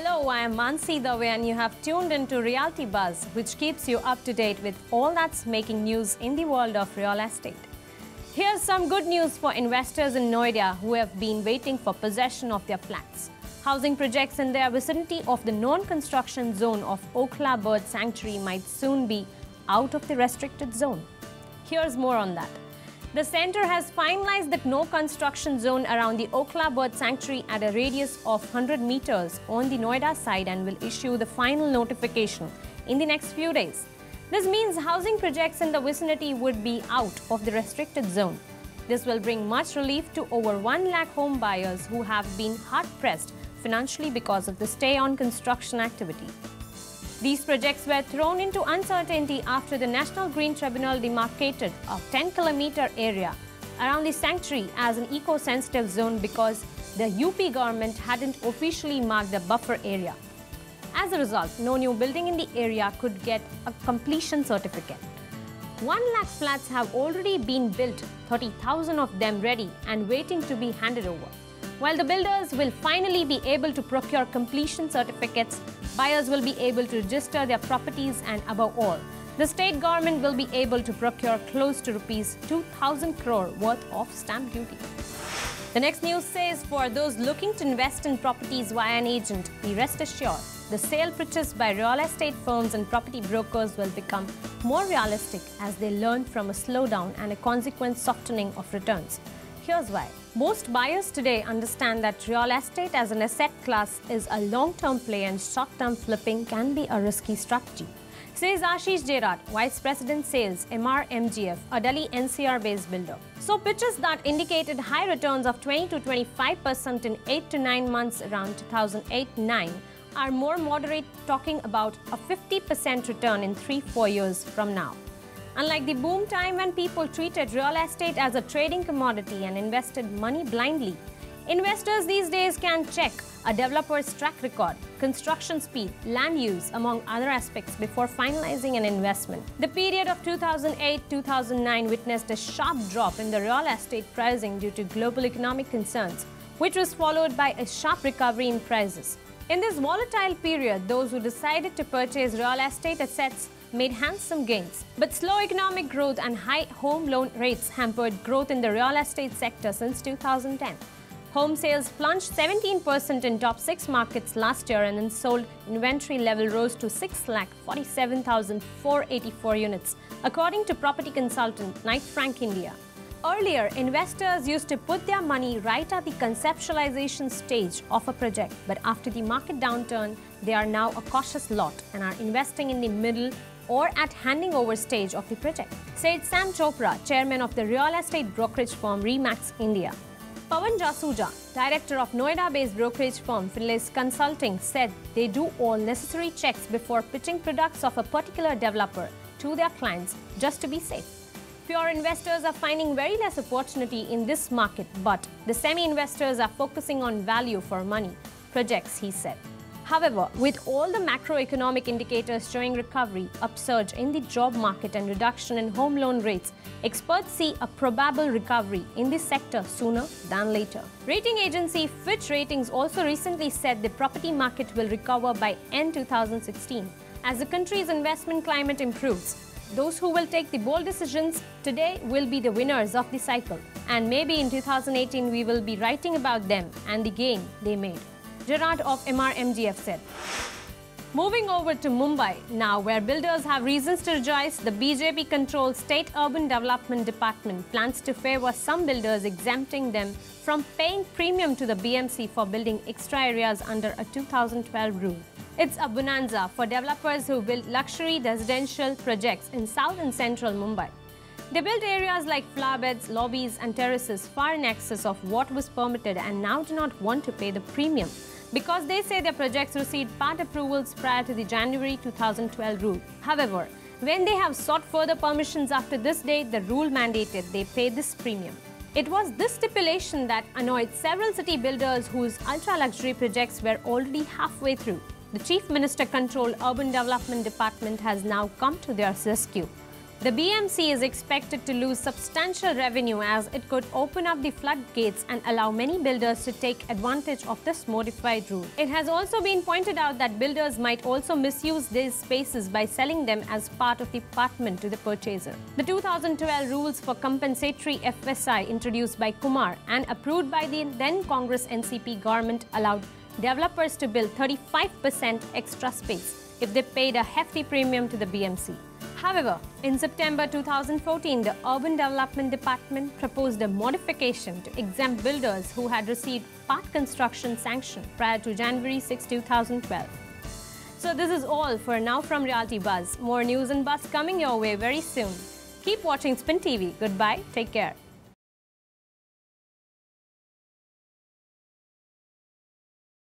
Hello, I am Mansee Dave and you have tuned into Realty Buzz, which keeps you up to date with all that's making news in the world of real estate. Here's some good news for investors in Noida who have been waiting for possession of their flats. Housing projects in their vicinity of the non-construction zone of Okhla Bird Century might soon be out of the restricted zone. Here's more on that. The centre has finalized the no-construction zone around the Okhla Bird Sanctuary at a radius of 100 meters on the Noida side and will issue the final notification in the next few days. This means housing projects in the vicinity would be out of the restricted zone. This will bring much relief to over 1 lakh home buyers who have been hard-pressed financially because of the stay on construction activity. These projects were thrown into uncertainty after the National Green Tribunal demarcated a 10-kilometer area around the sanctuary as an eco-sensitive zone because the UP government hadn't officially marked the buffer area. As a result, no new building in the area could get a completion certificate. 1 lakh flats have already been built, 30,000 of them ready and waiting to be handed over. While the builders will finally be able to procure completion certificates, buyers will be able to register their properties and above all, the state government will be able to procure close to Rs 2,000 crore worth of stamp duty. The next news says for those looking to invest in properties via an agent, be rest assured, the sale pitches by real estate firms and property brokers will become more realistic as they learn from a slowdown and a consequent softening of returns. Here's why. Most buyers today understand that real estate as an asset class is a long-term play and short-term flipping can be a risky strategy, says Ashish Jairaj, Vice President Sales, MRMGF, a Delhi NCR-based builder. So pitches that indicated high returns of 20 to 25% in 8 to 9 months around 2008-9 are more moderate, talking about a 50% return in 3-4 years from now. Unlike the boom time when people treated real estate as a trading commodity and invested money blindly, investors these days can check a developer's track record, construction speed, land use, among other aspects before finalizing an investment. The period of 2008-2009 witnessed a sharp drop in the real estate pricing due to global economic concerns, which was followed by a sharp recovery in prices. In this volatile period, those who decided to purchase real estate assets made handsome gains. But slow economic growth and high home loan rates hampered growth in the real estate sector since 2010. Home sales plunged 17% in top 6 markets last year and unsold inventory level rose to 6,47,484 units, according to property consultant Knight Frank India. Earlier, investors used to put their money right at the conceptualization stage of a project, but after the market downturn, they are now a cautious lot and are investing in the middle or at handing over stage of the project, said Sam Chopra, chairman of the real estate brokerage firm Remax India. Pawan Jasuja, director of Noida-based brokerage firm Finlays Consulting, said they do all necessary checks before pitching products of a particular developer to their clients just to be safe. Pure investors are finding very less opportunity in this market, but the semi-investors are focusing on value for money projects, he said. However, with all the macroeconomic indicators showing recovery, upsurge in the job market and reduction in home loan rates, experts see a probable recovery in this sector sooner than later. Rating agency Fitch Ratings also recently said the property market will recover by end 2016 as the country's investment climate improves. Those who will take the bold decisions today will be the winners of the cycle, and maybe in 2018 we will be writing about them and the gain they made, Jairaj of MRMGF said. Moving over to Mumbai now, where builders have reasons to rejoice, the BJP-controlled State Urban Development Department plans to favour some builders, exempting them from paying premium to the BMC for building extra areas under a 2012 rule. It's a bonanza for developers who build luxury residential projects in south and central Mumbai. They built areas like flower beds, lobbies and terraces far in excess of what was permitted and now do not want to pay the premium because they say their projects received part approvals prior to the January 2012 rule. However, when they have sought further permissions after this date, the rule mandated they pay this premium. It was this stipulation that annoyed several city builders whose ultra-luxury projects were already halfway through. The Chief Minister-controlled Urban Development Department has now come to their rescue. The BMC is expected to lose substantial revenue as it could open up the floodgates and allow many builders to take advantage of this modified rule. It has also been pointed out that builders might also misuse these spaces by selling them as part of the apartment to the purchaser. The 2012 rules for compensatory FSI introduced by Kumar and approved by the then Congress NCP government allowed developers to build 35% extra space if they paid a hefty premium to the BMC. However, in September 2014, the Urban Development Department proposed a modification to exempt builders who had received part construction sanction prior to January 6, 2012. So this is all for now from Realty Buzz. More news and buzz coming your way very soon. Keep watching Spin TV. Goodbye. Take care.